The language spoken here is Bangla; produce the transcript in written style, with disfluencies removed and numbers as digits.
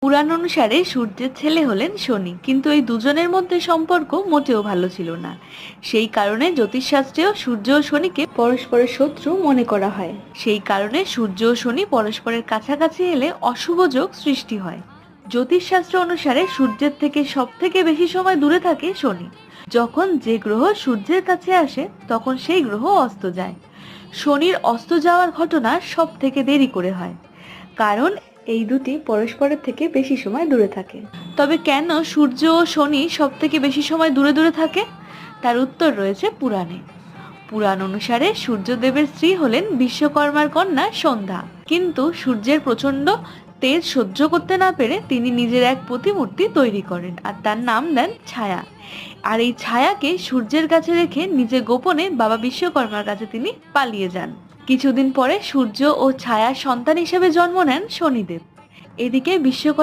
পুরাণ অনুসারে সূর্যের ছেলে হলেন শনি, কিন্তু এই দুজনের মধ্যে সম্পর্ক মোটেও ভালো ছিল না। সেই কারণে জ্যোতিষশাস্ত্রেও সূর্য ও শনিকে পরস্পরের শত্রু মনে করা হয়। সেই কারণে সূর্য ও শনি পরস্পরের কাছাকাছি এলে অশুভ যোগ সৃষ্টি হয়। জ্যোতিষশাস্ত্র অনুসারে সূর্যের থেকে সব থেকে বেশি সময় দূরে থাকে শনি। যখন যে গ্রহ সূর্যের কাছে আসে তখন সেই গ্রহ অস্ত যায়। শনির অস্ত যাওয়ার ঘটনা সব থেকে দেরি করে হয়, কারণ এই দুটি পরস্পরের থেকে বেশি সময় দূরে থাকে। তবে কেন সূর্য ও শনি সব থেকে বেশি সময় দূরে দূরে থাকে, তার উত্তর রয়েছে পুরাণে। পুরাণ অনুসারে সূর্যদেবের স্ত্রী হলেন বিশ্বকর্মার কন্যা সন্ধ্যা, কিন্তু সূর্যের প্রচন্ড তেজ সহ্য করতে না পেরে তিনি নিজের এক প্রতিমূর্তি তৈরি করেন আর তার নাম দেন ছায়া। আর এই ছায়াকে সূর্যের কাছে রেখে নিজে গোপনে বাবা বিশ্বকর্মার কাছে তিনি পালিয়ে যান। কিছুদিন পরে সূর্য ও ছায়ার সন্তান হিসেবে জন্ম নেন শনিদেব। এদিকে বিশ্বকর্মা